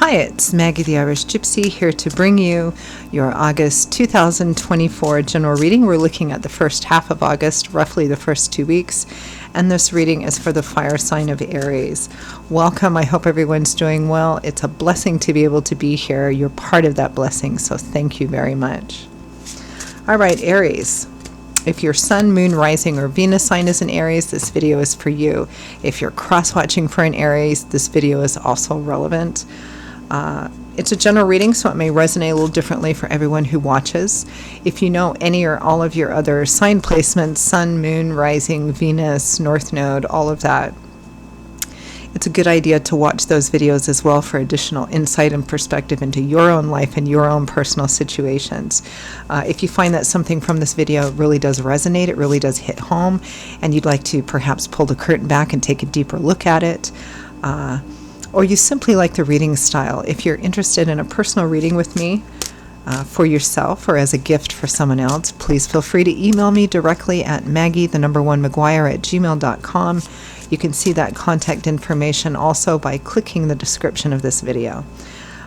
Hi, it's Maggie the Irish Gypsy here to bring you your August 2024 general reading. We're looking at the first half of August, roughly the first 2 weeks, and this reading is for the fire sign of Aries. Welcome. I hope everyone's doing well. It's a blessing to be able to be here. You're part of that blessing, so thank you very much. All right, Aries. If your sun, moon, rising, or Venus sign is in Aries, this video is for you. If you're cross-watching for an Aries, this video is also relevant. It's a general reading, so it may resonate a little differently for everyone who watches. If you know any or all of your other sign placements, sun, moon, rising, Venus, North Node, all of that, it's a good idea to watch those videos as well for additional insight and perspective into your own life and your own personal situations. If you find that something from this video really does resonate, it really does hit home, and you'd like to perhaps pull the curtain back and take a deeper look at it, or you simply like the reading style, if you're interested in a personal reading with me for yourself or as a gift for someone else, please feel free to email me directly at maggie1maguire@gmail.com. You can see that contact information also by clicking the description of this video.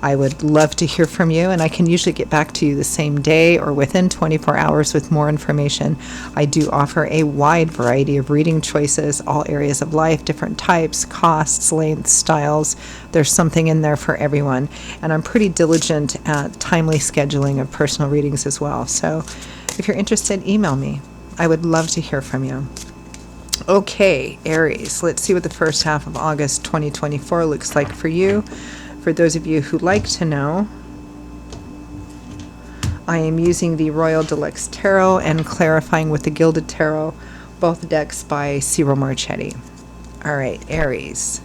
I would love to hear from you, and I can usually get back to you the same day or within 24 hours with more information. I do offer a wide variety of reading choices, all areas of life, different types, costs, lengths, styles. There's something in there for everyone, and I'm pretty diligent at timely scheduling of personal readings as well. So if you're interested, email me. I would love to hear from you. Okay, Aries, let's see what the first half of August 2024 looks like for you. For those of you who like to know, I am using the Royal Deluxe Tarot and clarifying with the Gilded Tarot, both decks by Ciro Marchetti. All right, Aries.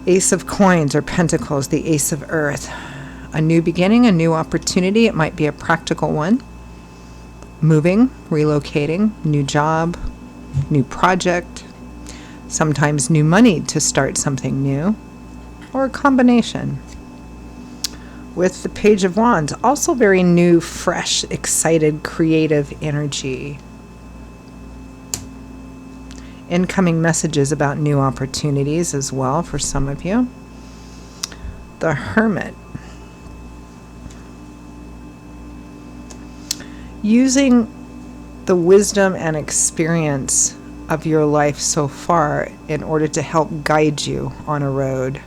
Ace of Coins or Pentacles, the Ace of Earth. A new beginning, a new opportunity. It might be a practical one. Moving, relocating, new job, new project, sometimes new money to start something new, or a combination. With the Page of Wands, also very new, fresh, excited, creative energy. Incoming messages about new opportunities as well for some of you. The Hermit. Using the wisdom and experience of your life so far in order to help guide you on a road.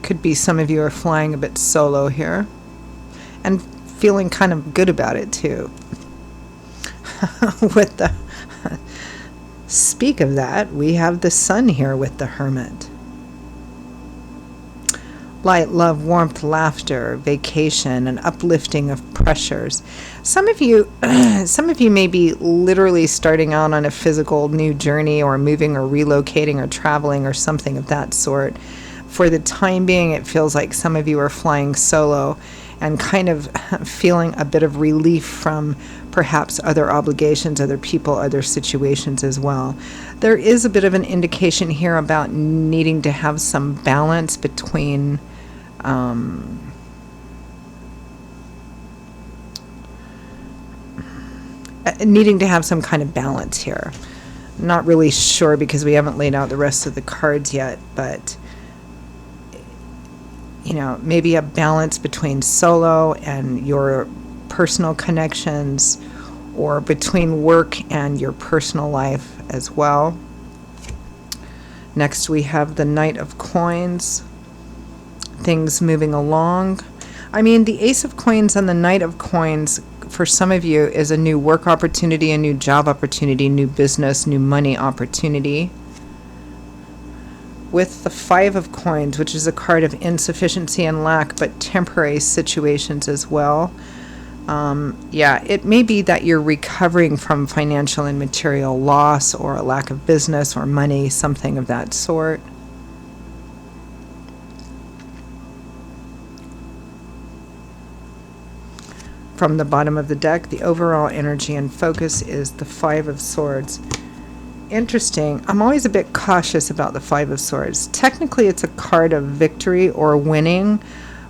Could be some of you are flying a bit solo here and feeling kind of good about it too. With the speak of that, we have the Sun here with the Hermit. Light, love, warmth, laughter, vacation, and uplifting of pressures. Some of you may be literally starting out on a physical new journey, or moving or relocating or traveling or something of that sort. For the time being, it feels like some of you are flying solo and kind of feeling a bit of relief from perhaps other obligations, other people, other situations as well. There is a bit of an indication here about needing to have some balance between needing to have some kind of balance here. Not really sure because we haven't laid out the rest of the cards yet, but you know, maybe a balance between solo and your personal connections, or between work and your personal life as well. Next we have the Knight of Coins. Things moving along. I mean, the Ace of Coins and the Knight of Coins for some of you is a new work opportunity, a new job opportunity, new business, new money opportunity. With the Five of Coins, which is a card of insufficiency and lack, but temporary situations as well. Yeah, it may be that you're recovering from financial and material loss, or a lack of business or money, something of that sort. From the bottom of the deck, the overall energy and focus is the Five of Swords. Interesting. I'm always a bit cautious about the Five of Swords. Technically, it's a card of victory or winning,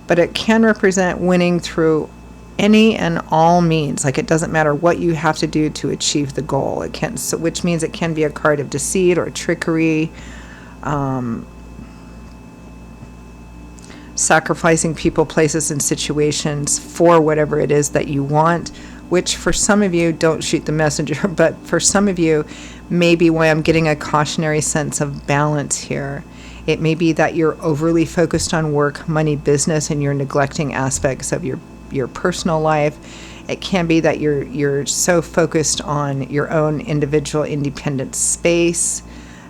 but it can represent winning through any and all means. Like, it doesn't matter what you have to do to achieve the goal. It can, so, which means it can be a card of deceit or trickery, sacrificing people, places, and situations for whatever it is that you want, which for some of you, don't shoot the messenger, but for some of you, maybe why I'm getting a cautionary sense of balance here. It may be that you're overly focused on work, money, business, and you're neglecting aspects of your personal life. It can be that you're so focused on your own individual independent space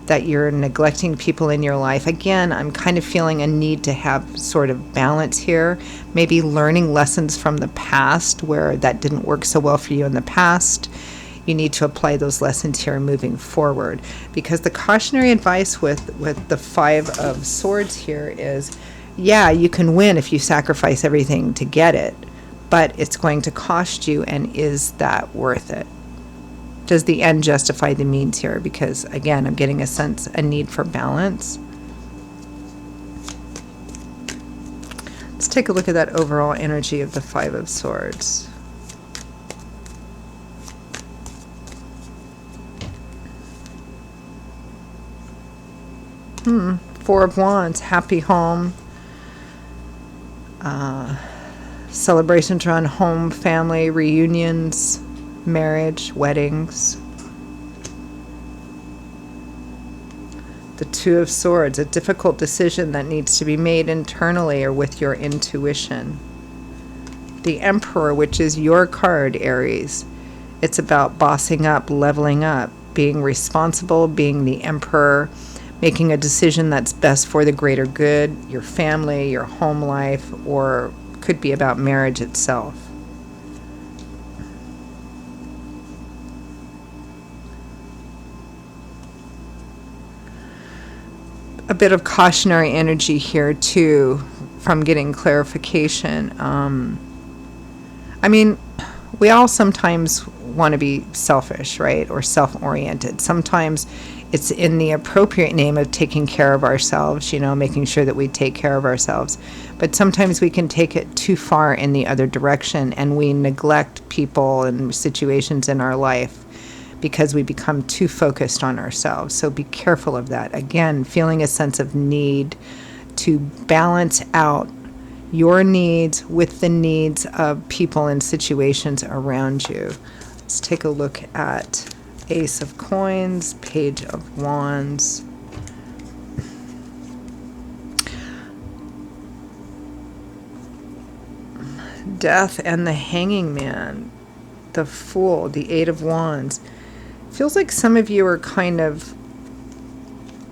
that you're neglecting people in your life. Again, I'm kind of feeling a need to have sort of balance here, maybe learning lessons from the past where that didn't work so well for you in the past. You need to apply those lessons here moving forward, because the cautionary advice with the Five of Swords here is, yeah, you can win if you sacrifice everything to get it, but it's going to cost you, and is that worth it? Does the end justify the means here? Because again, I'm getting a need for balance. Let's take a look at that overall energy of the Five of Swords. Four of Wands, happy home. Celebrations around home, family, reunions, marriage, weddings. The Two of Swords, a difficult decision that needs to be made internally or with your intuition. The Emperor, which is your card, Aries. It's about bossing up, leveling up, being responsible, being the Emperor, making a decision that's best for the greater good, your family, your home life, or could be about marriage itself. A bit of cautionary energy here too from getting clarification. I mean, we all sometimes want to be selfish, right? Or self-oriented. Sometimes it's in the appropriate name of taking care of ourselves, making sure that we take care of ourselves. But sometimes we can take it too far in the other direction, and we neglect people and situations in our life because we become too focused on ourselves. So be careful of that. Again, feeling a sense of need to balance out your needs with the needs of people and situations around you. Let's take a look at Ace of Coins, Page of Wands. Death and the Hanging Man, the Fool, the Eight of Wands. Feels like some of you are kind of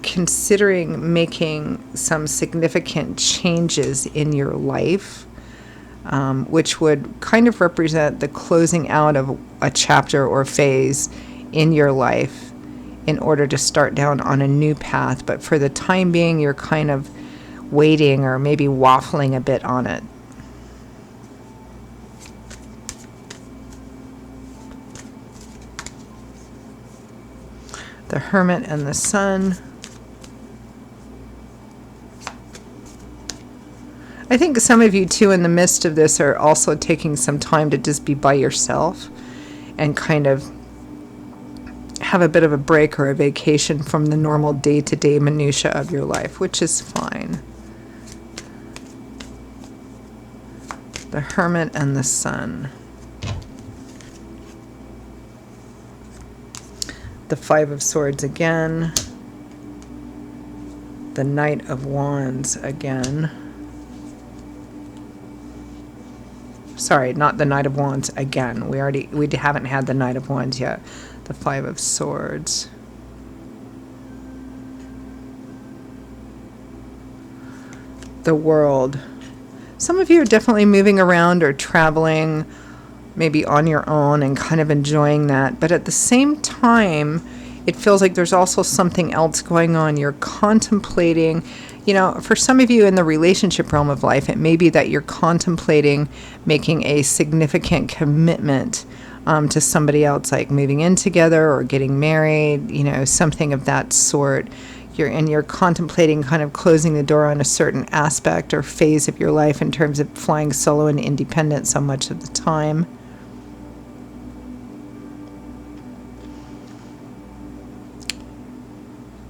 considering making some significant changes in your life, which would kind of represent the closing out of a chapter or phase in your life in order to start down on a new path. But for the time being, you're kind of waiting or maybe waffling a bit on it. The Hermit and the Sun. I think some of you too in the midst of this are also taking some time to just be by yourself and kind of have a bit of a break or a vacation from the normal day-to-day minutia of your life, which is fine. The Hermit and the Sun. The Five of Swords again. The Knight of Wands again. Sorry, not the Knight of Wands again. We haven't had the Knight of Wands yet. The Five of Swords. The World. Some of you are definitely moving around or traveling, maybe on your own, and kind of enjoying that. But at the same time, it feels like there's also something else going on. You're contemplating, for some of you in the relationship realm of life, it may be that you're contemplating making a significant commitment to somebody else, like moving in together or getting married, something of that sort. you're contemplating kind of closing the door on a certain aspect or phase of your life in terms of flying solo and independent so much of the time.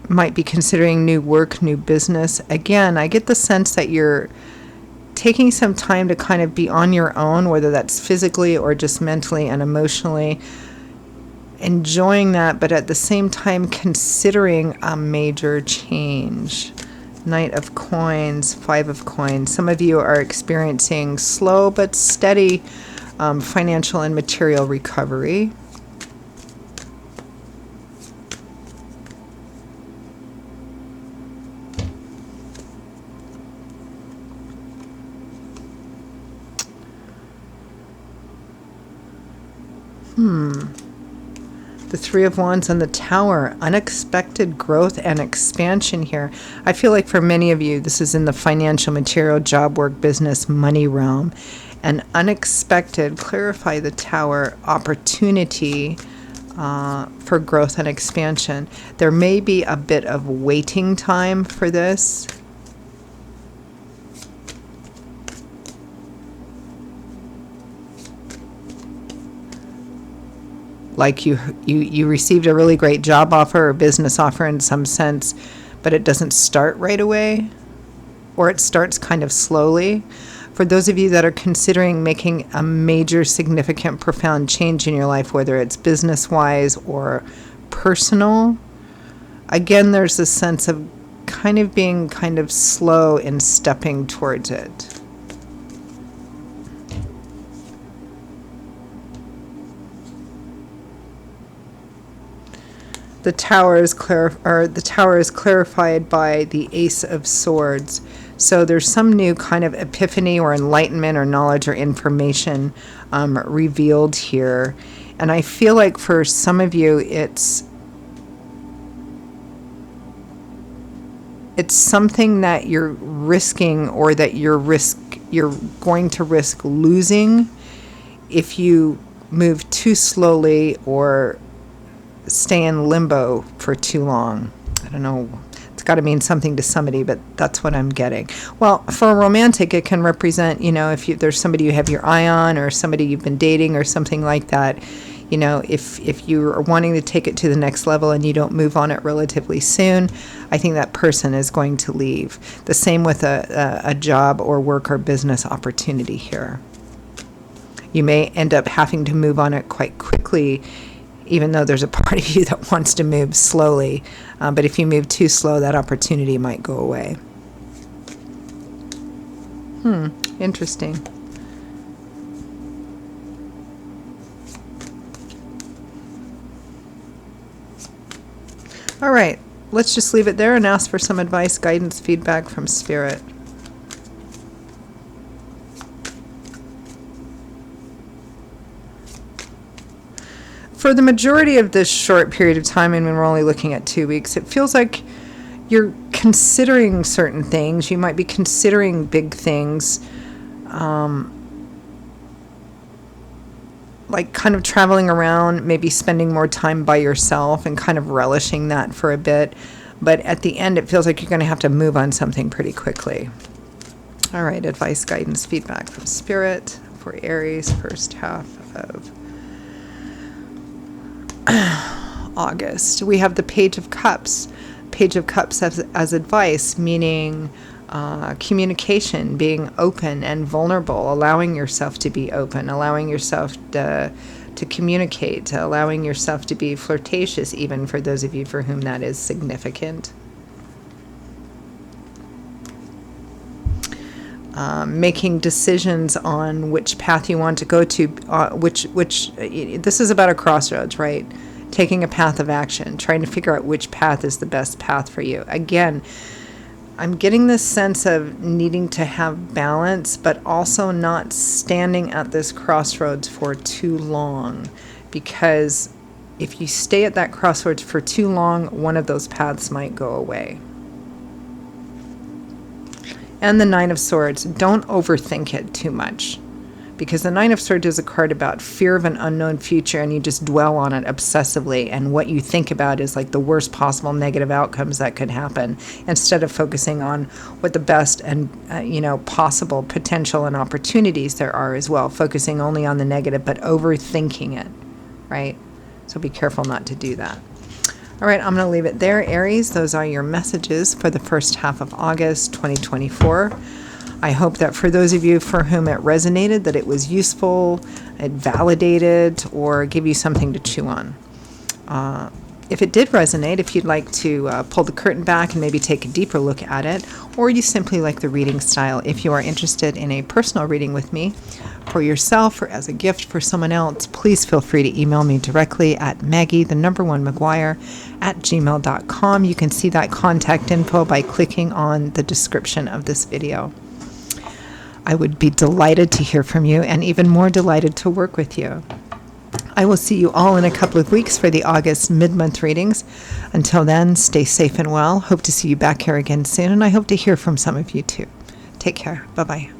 Might be considering new work, new business. Again, I get the sense that you're taking some time to kind of be on your own, whether that's physically or just mentally and emotionally, enjoying that, but at the same time considering a major change. Knight of Coins, Five of Coins. Some of you are experiencing slow but steady financial and material recovery. The Three of Wands and the Tower. Unexpected growth and expansion here. I feel like for many of you, this is in the financial, material, job, work, business, money realm. An unexpected, clarify the Tower, opportunity for growth and expansion. There may be a bit of waiting time for this. Like you received a really great job offer or business offer in some sense, but it doesn't start right away, or it starts kind of slowly. For those of you that are considering making a major, significant, profound change in your life, whether it's business-wise or personal, again, there's this sense of kind of being kind of slow in stepping towards it. The tower is clarified by the Ace of Swords. So there's some new kind of epiphany or enlightenment or knowledge or information revealed here. And I feel like for some of you, it's something that you're risking, or that you're going to risk losing if you move too slowly or stay in limbo for too long. I don't know. It's got to mean something to somebody, but that's what I'm getting. Well, for a romantic, it can represent, if there's somebody you have your eye on, or somebody you've been dating or something like that. If you are wanting to take it to the next level and you don't move on it relatively soon, I think that person is going to leave. The same with a job or work or business opportunity here. You may end up having to move on it quite quickly, even though there's a part of you that wants to move slowly. But if you move too slow, that opportunity might go away. Interesting. All right, let's just leave it there and ask for some advice, guidance, feedback from Spirit. For the majority of this short period of time, and when we're only looking at 2 weeks, it feels like you're considering certain things. You might be considering big things, like kind of traveling around, maybe spending more time by yourself and kind of relishing that for a bit. But at the end, it feels like you're going to have to move on something pretty quickly. All right, advice, guidance, feedback from Spirit for Aries, first half of August. We have the Page of Cups. Page of Cups as advice, meaning communication, being open and vulnerable, allowing yourself to be open, allowing yourself to communicate, allowing yourself to be flirtatious, even for those of you for whom that is significant. Making decisions on which path you want to go to, this is about a crossroads, right? Taking a path of action, trying to figure out which path is the best path for you. Again, I'm getting this sense of needing to have balance, but also not standing at this crossroads for too long, because if you stay at that crossroads for too long, one of those paths might go away. And the Nine of Swords, don't overthink it too much, because the Nine of Swords is a card about fear of an unknown future, and you just dwell on it obsessively, and what you think about is like the worst possible negative outcomes that could happen, instead of focusing on what the best and possible potential and opportunities there are as well, focusing only on the negative but overthinking it, right? So be careful not to do that. All right, I'm going to leave it there, Aries. Those are your messages for the first half of August 2024. I hope that for those of you for whom it resonated, that it was useful, it validated, or give you something to chew on. If it did resonate, if you'd like to pull the curtain back and maybe take a deeper look at it, or you simply like the reading style, if you are interested in a personal reading with me for yourself or as a gift for someone else, please feel free to email me directly at Maggie1McGuire@gmail.com. You can see that contact info by clicking on the description of this video. I would be delighted to hear from you, and even more delighted to work with you. I will see you all in a couple of weeks for the August mid-month readings. Until then, stay safe and well. Hope to see you back here again soon, and I hope to hear from some of you too. Take care. Bye-bye.